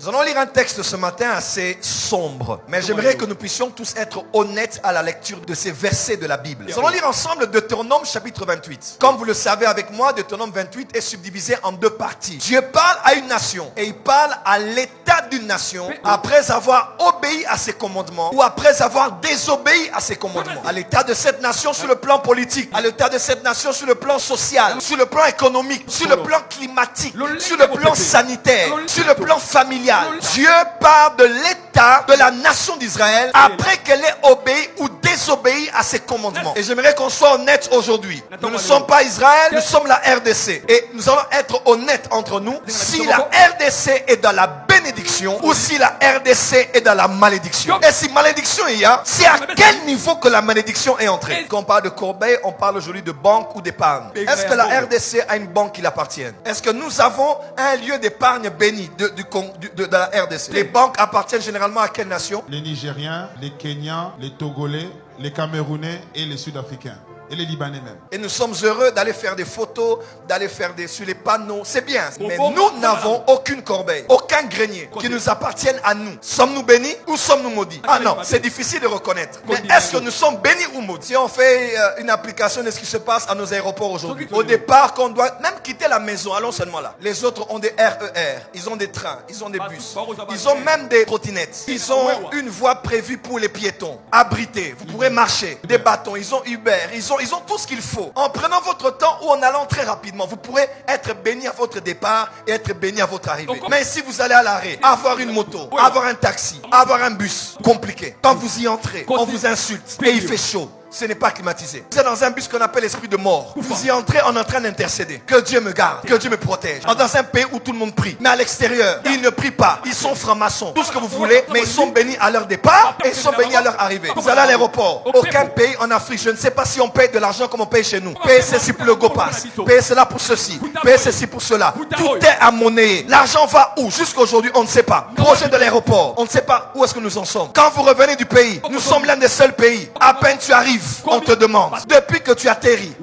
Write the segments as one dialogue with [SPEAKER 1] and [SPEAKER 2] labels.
[SPEAKER 1] Nous allons lire un texte ce matin assez sombre. Mais j'aimerais que nous puissions tous être honnêtes à la lecture de ces versets de la Bible. Nous allons lire ensemble Deutéronome chapitre 28. Comme vous le savez avec moi, Deutéronome 28 est subdivisé en deux parties. Dieu parle à une nation et il parle à l'état d'une nation après avoir obéi à ses commandements ou après avoir désobéi à ses commandements. À l'état de cette nation sur le plan politique, à l'état de cette nation sur le plan social, sur le plan économique, sur le plan climatique, sur le plan sanitaire, sur le plan familial. Dieu parle de l'état de la nation d'Israël après qu'elle ait obéi ou désobéi à ses commandements. Et j'aimerais qu'on soit honnête aujourd'hui. Nous ne sommes pas Israël, nous sommes la RDC. Et nous allons être honnêtes entre nous. Si la RDC est dans la bénédiction ou si la RDC est dans la malédiction. Et si malédiction il y a, c'est à quel niveau que la malédiction est entrée? Quand on parle de Corbeil, on parle aujourd'hui de banque ou d'épargne. Est-ce que la RDC a une banque qui l'appartient? Est-ce que nous avons un lieu d'épargne béni de la RDC? Les banques appartiennent généralement à quelle nation?
[SPEAKER 2] Les Nigériens, les Kenyans, les Togolais, les Camerounais et les Sud-Africains. Et les Libanais même.
[SPEAKER 1] Et nous sommes heureux d'aller faire des photos, d'aller faire sur les panneaux. C'est bien. Mais nous n'avons aucune corbeille, aucun grenier qui nous appartienne à nous. Sommes-nous bénis ou sommes-nous maudits? Ah non, c'est difficile de reconnaître. Mais est-ce que nous sommes bénis ou maudits? Si on fait une application de ce qui se passe à nos aéroports aujourd'hui. Au départ, qu'on doit même quitter la maison, allons seulement là. Les autres ont des RER, ils ont des trains, ils ont des bus. Ils ont même des trottinettes. Ils ont une voie prévue pour les piétons. Abrités, vous pourrez marcher. Des bâtons, ils ont Uber, ils ont tout ce qu'il faut. En prenant votre temps ou en allant très rapidement, vous pourrez être béni à votre départ et être béni à votre arrivée. Mais si vous allez à l'arrêt, avoir une moto, avoir un taxi, avoir un bus, compliqué. Quand vous y entrez, on vous insulte et il fait chaud. Ce n'est pas climatisé. Vous êtes dans un bus qu'on appelle l'esprit de mort. Vous y entrez, on est en train d'intercéder. Que Dieu me garde, que Dieu me protège. Dans un pays où tout le monde prie. Mais à l'extérieur, ils ne prient pas. Ils sont francs-maçons. Tout ce que vous voulez, mais ils sont bénis à leur départ et ils sont bénis à leur arrivée. Vous allez à l'aéroport. Aucun pays en Afrique, je ne sais pas si on paye de l'argent comme on paye chez nous. Paye ceci pour le GoPass. Paye cela pour ceci. Paye ceci pour cela. Tout est à monnaie. L'argent va où? Jusqu'aujourd'hui, on ne sait pas. Projet de l'aéroport. On ne sait pas où est-ce que nous en sommes. Quand vous revenez du pays, nous sommes l'un des seuls pays. À peine tu arrives, on te demande, depuis que tu atterris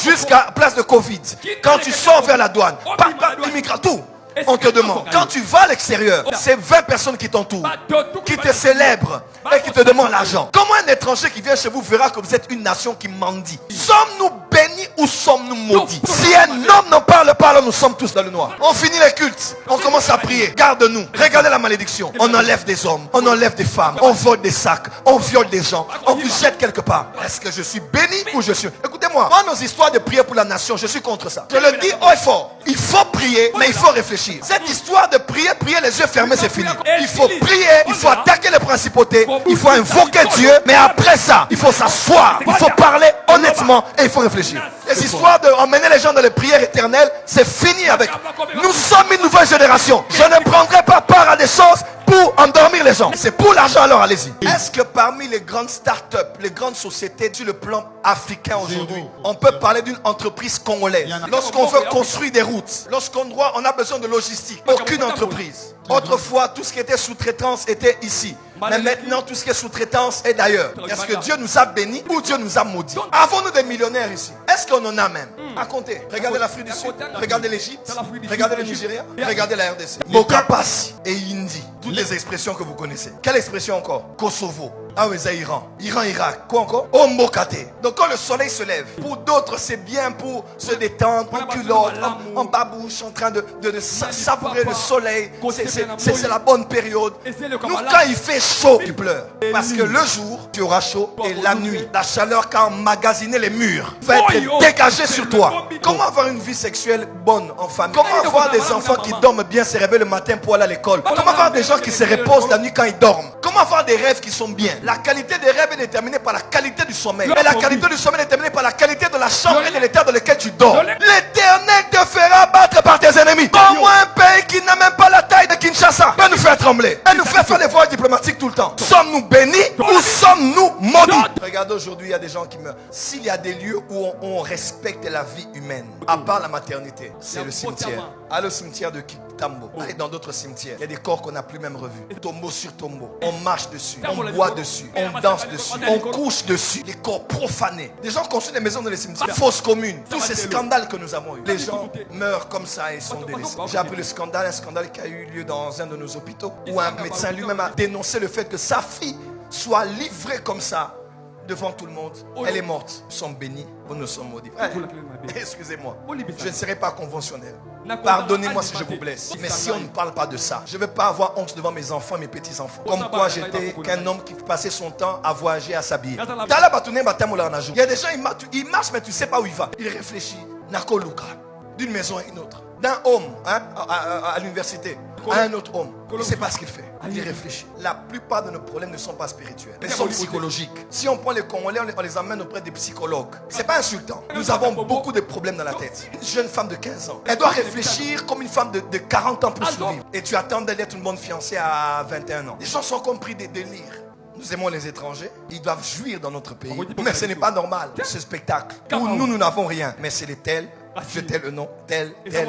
[SPEAKER 1] jusqu'à place de Covid, quand tu sors vers la douane, immigrant, tout, on te demande. Quand tu vas à l'extérieur, c'est 20 personnes qui t'entourent, qui te célèbrent et qui te demandent l'argent. Comment un étranger qui vient chez vous verra que vous êtes une nation qui mendie? Sommes-nous bénis ou sommes-nous maudits? Si un homme n'en parle pas, alors nous sommes tous dans le noir. On finit les cultes, on commence à prier. Garde-nous. Regardez la malédiction. On enlève des hommes, on enlève des femmes, on vole des sacs, on viole des gens, on vous jette quelque part. Est-ce que je suis béni ou je suis... Écoutez-moi, moi, nos histoires de prier pour la nation, je suis contre ça. Je le dis haut et fort. Il faut prier, mais il faut réfléchir. Cette histoire de prier les yeux fermés, c'est fini. Il faut prier, il faut attaquer les principautés, il faut invoquer Dieu, mais après ça, il faut s'asseoir, il faut parler honnêtement et il faut réfléchir. Les histoires d'emmener les gens dans les prières éternelles, c'est fini avec. Nous sommes une nouvelle génération. Je ne prendrai pas part à des choses pour endormir les gens. C'est pour l'argent, alors allez-y. Est-ce que parmi les grandes start-up, les grandes sociétés sur le plan africain aujourd'hui, on peut parler d'une entreprise congolaise? Lorsqu'on veut construire des routes, on a besoin de logistique. Aucune entreprise. Autrefois, tout ce qui était sous-traitance était ici. Mais maintenant, tout ce qui est sous-traitance est d'ailleurs. Est-ce que Dieu nous a bénis ou Dieu nous a maudits? Avons-nous des millionnaires ici? Est-ce qu'on en a même? À compter. Regardez l'Afrique du Sud, regardez l'Égypte, regardez le Nigeria, regardez la RDC. Mokapasi et Indi. Toutes les expressions que vous connaissez. Quelle expression encore? Kosovo. Ah oui, c'est Iran. Irak. Quoi encore? Ombokate. Donc quand le soleil se lève, pour d'autres c'est bien pour se détendre, en culotte, en babouche, en train de savourer le soleil. C'est la bonne période. Nous, quand il fait chaud, tu pleures. Parce que le jour, tu auras chaud. Et la nuit, la chaleur qui a emmagasiné les murs va être dégagée sur toi. Comment avoir une vie sexuelle bonne en famille? Comment avoir des enfants qui dorment bien, se réveillent le matin pour aller à l'école? Comment avoir des gens qui se reposent la nuit quand ils dorment? Comment avoir des rêves qui sont bien? La qualité des rêves est déterminée par la qualité du sommeil. Et la qualité du sommeil est déterminée par la qualité de la chambre et de l'état dans lequel tu dors. L'Éternel te fera battre par tes ennemis. Comment un pays qui n'a même pas la taille de Kinshasa peut nous faire trembler et nous faire des voyages diplomatiques tout le temps? Sommes-nous bénis ou sommes-nous maudits? Regardez, aujourd'hui, il y a des gens qui meurent. S'il y a des lieux où on respecte la vie humaine, à part la maternité, c'est le cimetière. Allez au cimetière de Kitambo. Allez dans d'autres cimetières. Il y a des corps qu'on n'a plus même revus. Tombeau sur tombeau. On marche dessus. On boit dessus. On danse dessus. On couche dessus. Les corps profanés. Des gens construisent des maisons dans les cimetières. Fausses communes. Tous ces scandales que nous avons eus. Les gens meurent comme ça et sont délaissés. J'ai appris le scandale, un scandale qui a eu lieu dans un de nos hôpitaux. hôpitaux où un médecin lui-même a dénoncé le fait que sa fille soit livrée comme ça devant tout le monde. Elle est morte. Nous sommes bénis ou nous sommes maudits. Excusez-moi, je ne serai pas conventionnel. Pardonnez-moi si je vous blesse. Mais si on ne parle pas de ça, je ne veux pas avoir honte devant mes enfants, mes petits-enfants. Comme quoi j'étais qu'un homme qui passait son temps à voyager, à s'habiller. Il y a des gens, ils marchent, mais tu ne sais pas où il va. Il réfléchit. D'une maison à une autre. D'un homme à l'université à un autre homme. Il ne sait pas ce qu'il fait. Il réfléchit. La plupart de nos problèmes ne sont pas spirituels. Ils sont psychologiques. Si on prend les Congolais, on les amène auprès des psychologues. Ce n'est pas insultant. Nous avons beaucoup de problèmes dans la tête. Une jeune femme de 15 ans, elle doit réfléchir comme une femme de 40 ans pour survivre. Et tu attends d'être une bonne fiancée à 21 ans. Les gens sont compris des délires. Nous aimons les étrangers. Ils doivent jouir dans notre pays. Mais ce n'est pas normal. Ce spectacle où nous n'avons rien. Mais c'est les tels. Je tel le nom, tel et tel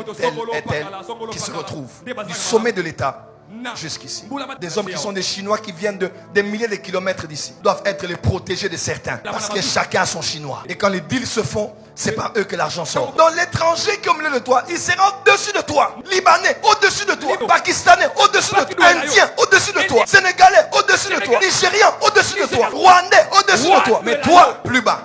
[SPEAKER 1] qui se retrouvent du sommet de l'État jusqu'ici. Des hommes qui sont des Chinois qui viennent de des milliers de kilomètres d'ici doivent être les protégés de certains parce que chacun a son Chinois. Et quand les deals se font, c'est par eux que l'argent sort. Donc l'étranger qui est au milieu de toi, il sera au-dessus de toi. Libanais, au-dessus de toi. Pakistanais, au-dessus de toi. Indien, au-dessus de toi. Sénégalais, au-dessus de toi. Nigérien, au-dessus de toi. Rwandais, au-dessus de toi. Mais toi, plus bas.